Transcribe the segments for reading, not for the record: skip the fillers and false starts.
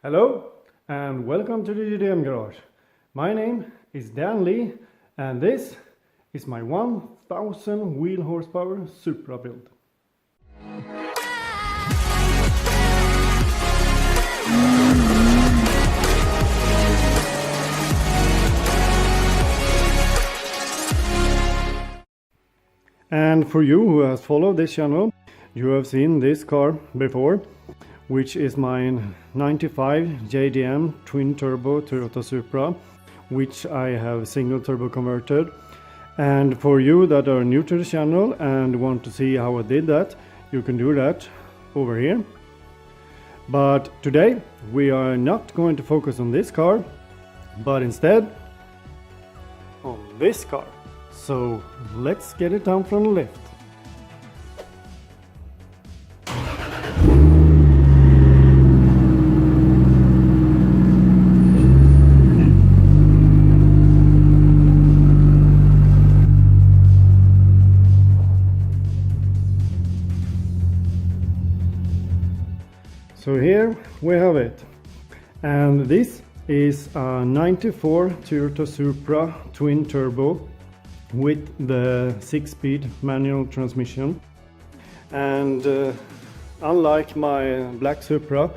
Hello and welcome to the UDM Garage. My name is Dan Lee and this is my 1000 wheel horsepower Supra build. And for you who has followed this channel, you have seen this car before, which is my 95 JDM twin turbo Toyota Supra, which I have single turbo converted. And for you that are new to the channel and want to see how I did that, you can do that over here. But today we are not going to focus on this car, but instead on this car. So let's get it down from the lift. So here we have it, and this is a 94 Toyota Supra twin turbo with the 6-speed manual transmission. And unlike my black Supra,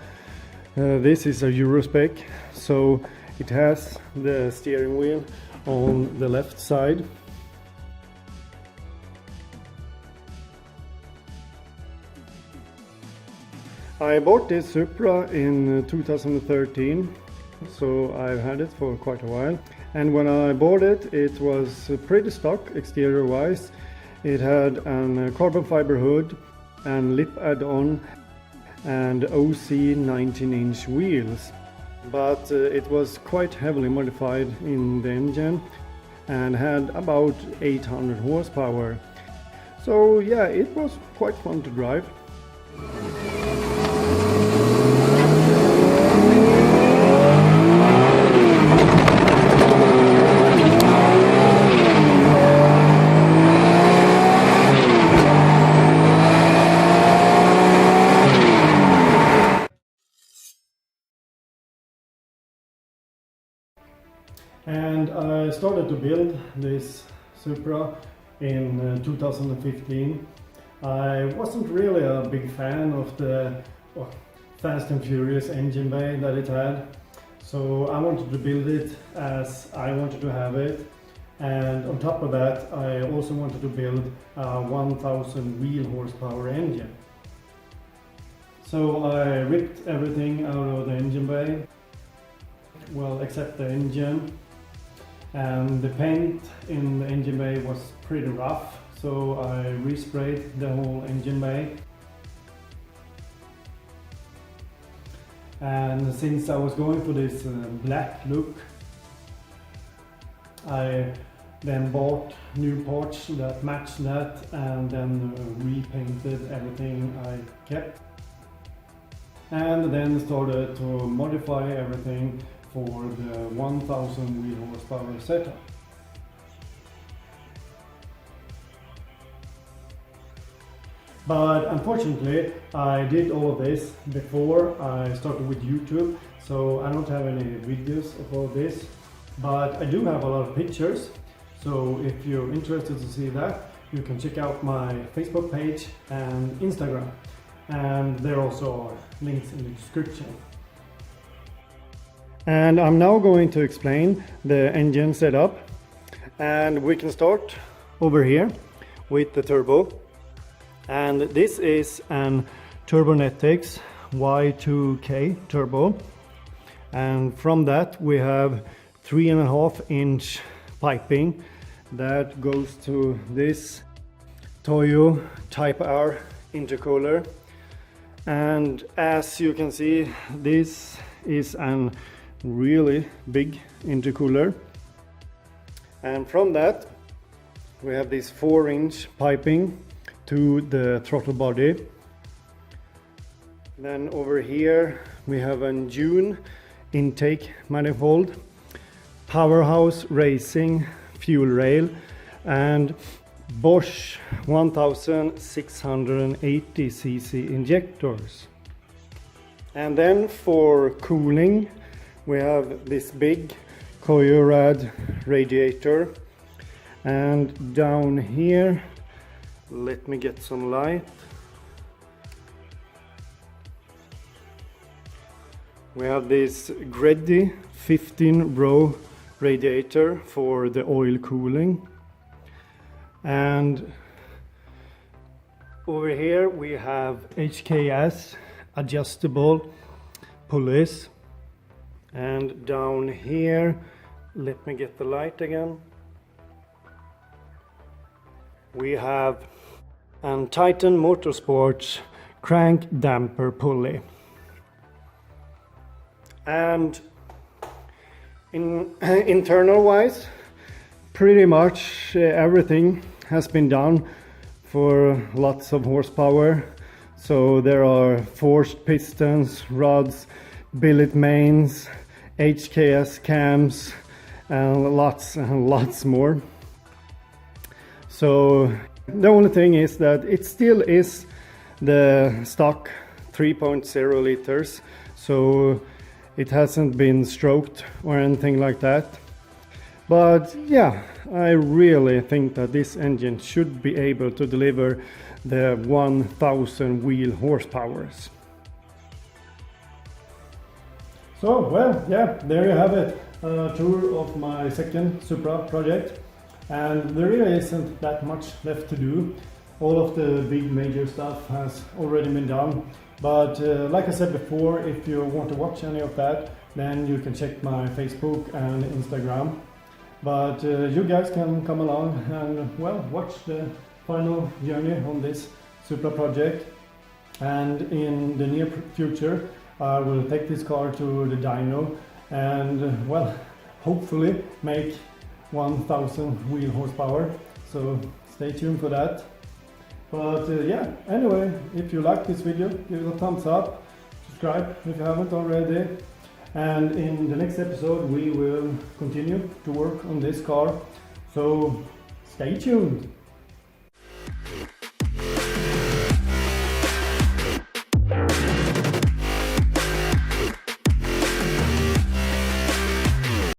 this is a Euro spec, so it has the steering wheel on the left side. I bought this Supra in 2013, so I've had it for quite a while. And when I bought it, it was pretty stock exterior wise. It had a carbon fiber hood and lip add-on and OC 19-inch wheels. But it was quite heavily modified in the engine and had about 800 horsepower. So yeah, it was quite fun to drive. And I started to build this Supra in 2015. I wasn't really a big fan of the fast and furious engine bay that it had, so I wanted to build it as I wanted to have it. And on top of that, I also wanted to build a 1000 wheel horsepower engine. So I ripped everything out of the engine bay, well, except the engine. And the paint in the engine bay was pretty rough, so I resprayed the whole engine bay. And since I was going for this black look, I then bought new parts that matched that and then repainted everything I kept. And then started to modify everything for the 1000 wheel horsepower setup. But unfortunately, I did all of this before I started with YouTube, so I don't have any videos of all this. But I do have a lot of pictures, so if you're interested to see that, you can check out my Facebook page and Instagram. And there also are links in the description. And I'm now going to explain the engine setup, and we can start over here with the turbo. And this is an Turbonetics Y2K turbo, and from that we have 3.5-inch piping that goes to this Toyo Type R intercooler. And as you can see, this is an really big intercooler, and from that we have this 4-inch piping to the throttle body. Then over here we have a June intake manifold, Powerhouse Racing fuel rail, and Bosch 1680cc injectors. And then for cooling, we have this big Toyota radiator. And down here, let me get some light. We have this Gredi 15-row radiator for the oil cooling. And over here we have HKS adjustable pulleys. And down here, let me get the light again. We have a Titan Motorsports crank damper pulley. And internal wise, pretty much everything has been done for lots of horsepower. So there are forged pistons, rods, billet mains, HKS cams, and lots more. So the only thing is that it still is the stock 3.0 liters, so it hasn't been stroked or anything like that. But yeah, I really think that this engine should be able to deliver the 1000 wheel horsepower. So, well, yeah, there you have it. A tour of my second Supra project. And there really isn't that much left to do. All of the big major stuff has already been done. But like I said before, if you want to watch any of that, then you can check my Facebook and Instagram. But you guys can come along and, well, watch the final journey on this Supra project. And in the near future, I will take this car to the dyno and, well, hopefully make 1000 wheel horsepower. So stay tuned for that. But yeah, anyway, if you like this video, give it a thumbs up, subscribe if you haven't already. And in the next episode we will continue to work on this car, so stay tuned.